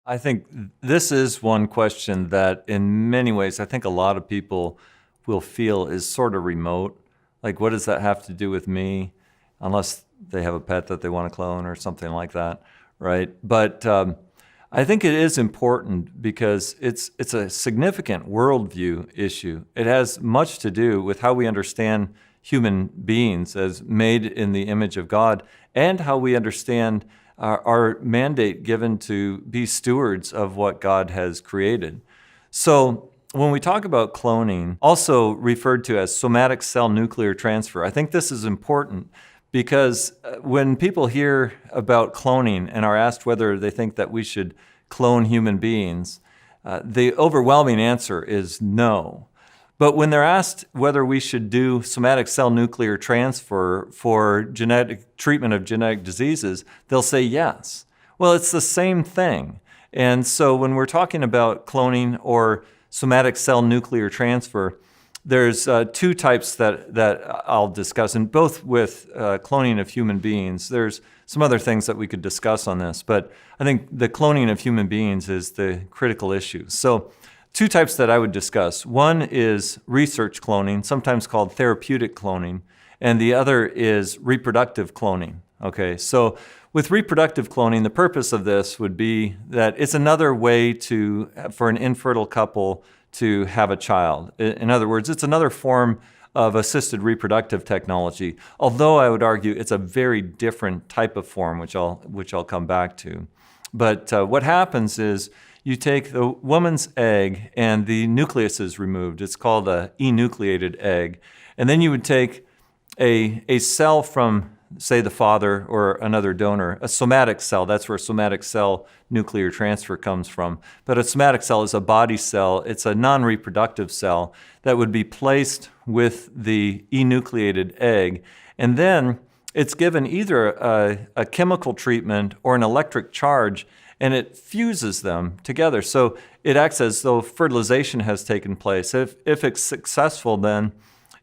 I think this is one question that, in many ways, I think a lot of people will feel is sort of remote. Like, what does that have to do with me? Unless they have a pet that they want to clone or something like that, right? But I think it is important because it's a significant worldview issue. It has much to do with how we understand human beings as made in the image of God and how we understand our mandate given to be stewards of what God has created. So when we talk about cloning, also referred to as somatic cell nuclear transfer, I think this is important because when people hear about cloning and are asked whether they think that we should clone human beings, the overwhelming answer is no. But when they're asked whether we should do somatic cell nuclear transfer for genetic treatment of genetic diseases, they'll say yes. Well, it's the same thing. And so when we're talking about cloning or somatic cell nuclear transfer, there's two types that I'll discuss, and both with cloning of human beings. There's some other things that we could discuss on this, but I think the cloning of human beings is the critical issue. So two types that I would discuss. One is research cloning, sometimes called therapeutic cloning, and the other is reproductive cloning. Okay, so with reproductive cloning, the purpose of this would be that it's another way for an infertile couple to have a child. In other words, it's another form of assisted reproductive technology, although I would argue it's a very different type of form, which I'll come back to. But what happens is you take the woman's egg and the nucleus is removed. It's called an enucleated egg. And then you would take a cell from, say, the father or another donor, a somatic cell. That's where somatic cell nuclear transfer comes from. But a somatic cell is a body cell. It's a non-reproductive cell that would be placed with the enucleated egg. And then it's given either a chemical treatment or an electric charge, and it fuses them together. So it acts as though fertilization has taken place. If it's successful, then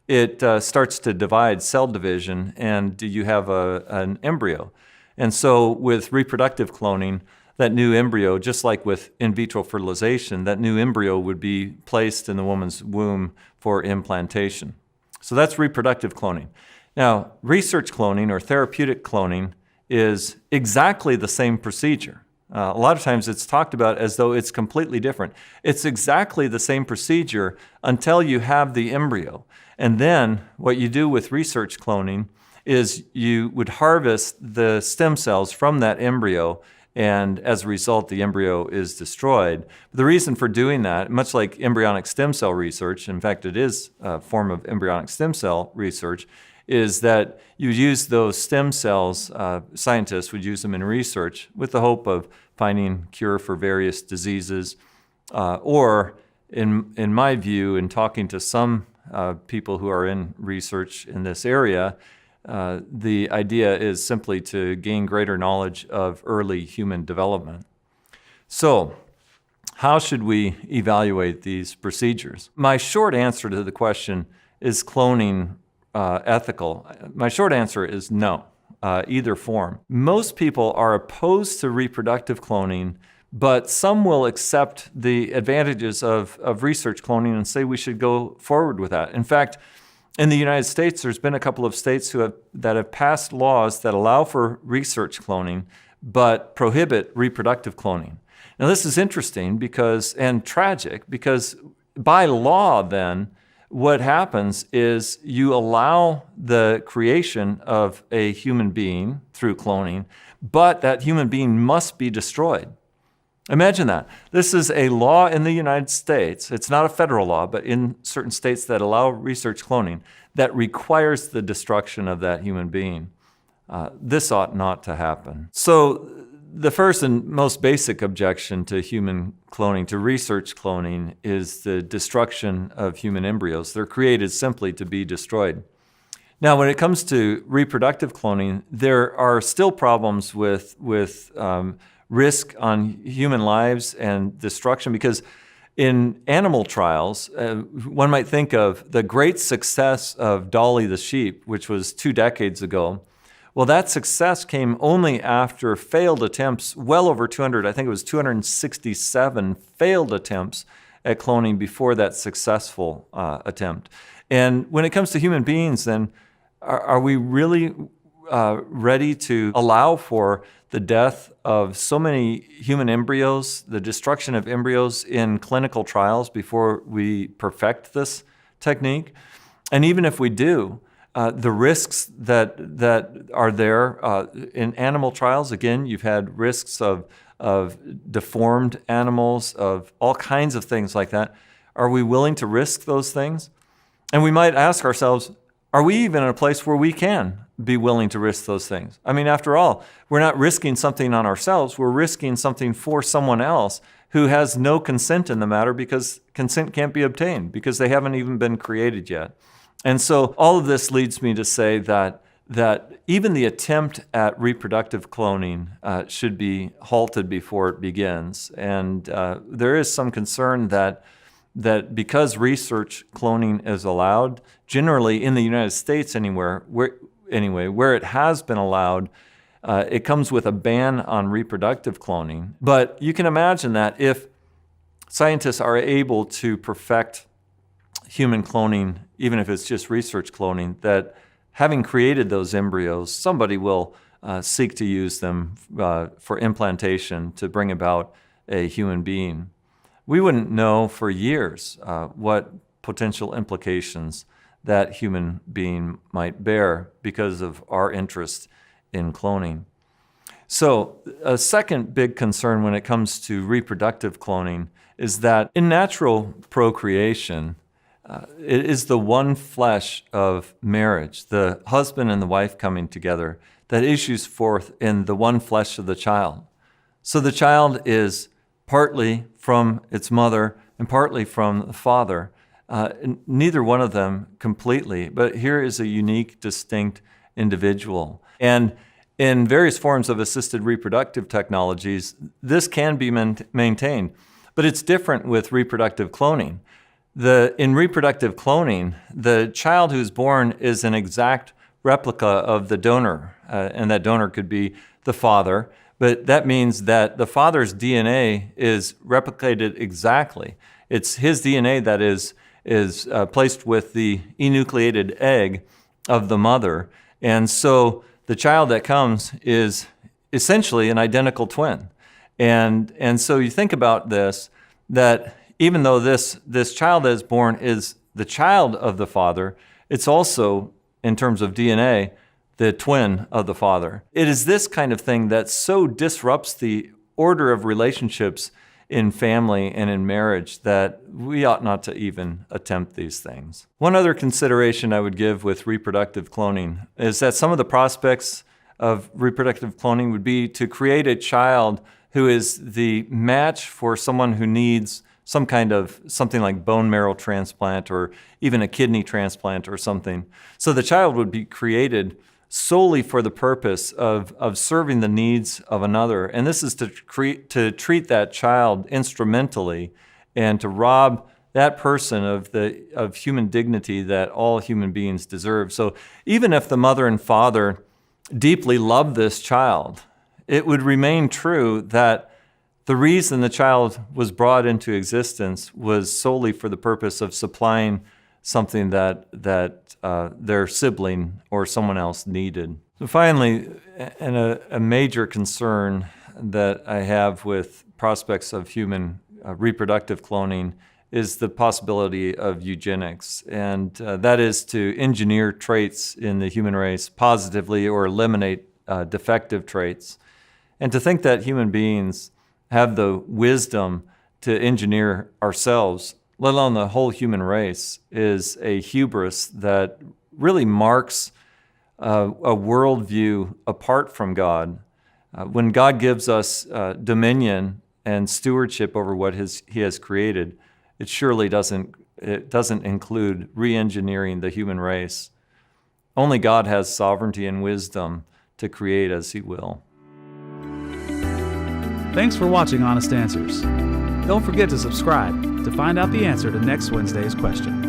it starts to divide, cell division, and you have an embryo. And so with reproductive cloning, that new embryo, just like with in vitro fertilization, that new embryo would be placed in the woman's womb for implantation. So that's reproductive cloning. Now, research cloning or therapeutic cloning is exactly the same procedure. A lot of times it's talked about as though it's completely different. It's exactly the same procedure until you have the embryo. And then what you do with research cloning is you would harvest the stem cells from that embryo, and as a result, the embryo is destroyed. The reason for doing that, much like embryonic stem cell research, in fact, it is a form of embryonic stem cell research, is that you use those stem cells, scientists would use them in research with the hope of finding cure for various diseases, or in my view, in talking to some people who are in research in this area, the idea is simply to gain greater knowledge of early human development. So, how should we evaluate these procedures? My short answer to the question, is cloning ethical? My short answer is no, either form. Most people are opposed to reproductive cloning, but some will accept the advantages of research cloning and say we should go forward with that. In fact, in the United States, there's been a couple of states that have passed laws that allow for research cloning, but prohibit reproductive cloning. Now, this is interesting and tragic, because by law then, what happens is you allow the creation of a human being through cloning, but that human being must be destroyed. Imagine that. This is a law in the United States. It's not a federal law, but in certain states that allow research cloning, that requires the destruction of that human being. This ought not to happen. So the first and most basic objection to human cloning, to research cloning, is the destruction of human embryos. They're created simply to be destroyed. Now, when it comes to reproductive cloning, there are still problems with risk on human lives and destruction, because in animal trials, one might think of the great success of Dolly the sheep, which was 2 decades ago, Well, that success came only after failed attempts, well over 200, I think it was 267 failed attempts at cloning before that successful attempt. And when it comes to human beings, then are we really ready to allow for the death of so many human embryos, the destruction of embryos in clinical trials before we perfect this technique? And even if we do, the risks that are there in animal trials, again, you've had risks of deformed animals, of all kinds of things like that. Are we willing to risk those things? And we might ask ourselves, are we even in a place where we can be willing to risk those things? I mean, after all, we're not risking something on ourselves, we're risking something for someone else who has no consent in the matter because consent can't be obtained because they haven't even been created yet. And so all of this leads me to say that even the attempt at reproductive cloning should be halted before it begins. And there is some concern that because research cloning is allowed, generally in the United States where it has been allowed, it comes with a ban on reproductive cloning. But you can imagine that if scientists are able to perfect human cloning, even if it's just research cloning, that having created those embryos, somebody will seek to use them for implantation to bring about a human being. We wouldn't know for years what potential implications that human being might bear because of our interest in cloning. So a second big concern when it comes to reproductive cloning is that in natural procreation, it is the one flesh of marriage, the husband and the wife coming together, that issues forth in the one flesh of the child. So the child is partly from its mother and partly from the father. Neither one of them completely, but here is a unique, distinct individual. And in various forms of assisted reproductive technologies, this can be maintained, but it's different with reproductive cloning. In reproductive cloning, the child who's born is an exact replica of the donor, and that donor could be the father, but that means that the father's DNA is replicated exactly. It's his DNA that is placed with the enucleated egg of the mother, and so the child that comes is essentially an identical twin. And so you think about this, that even though this child that is born is the child of the father, it's also, in terms of DNA, the twin of the father. It is this kind of thing that so disrupts the order of relationships in family and in marriage that we ought not to even attempt these things. One other consideration I would give with reproductive cloning is that some of the prospects of reproductive cloning would be to create a child who is the match for someone who needs something like bone marrow transplant or even a kidney transplant or something. So the child would be created solely for the purpose of serving the needs of another. And this is to treat that child instrumentally and to rob that person of human dignity that all human beings deserve. So even if the mother and father deeply love this child, it would remain true that the reason the child was brought into existence was solely for the purpose of supplying something that their sibling or someone else needed. So finally, and a major concern that I have with prospects of human reproductive cloning is the possibility of eugenics, and that is to engineer traits in the human race positively or eliminate defective traits. And to think that human beings have the wisdom to engineer ourselves, let alone the whole human race, is a hubris that really marks a worldview apart from God. When God gives us dominion and stewardship over what He has created, it surely doesn't include re-engineering the human race. Only God has sovereignty and wisdom to create as He will. Thanks for watching Honest Answers. Don't forget to subscribe to find out the answer to next Wednesday's question.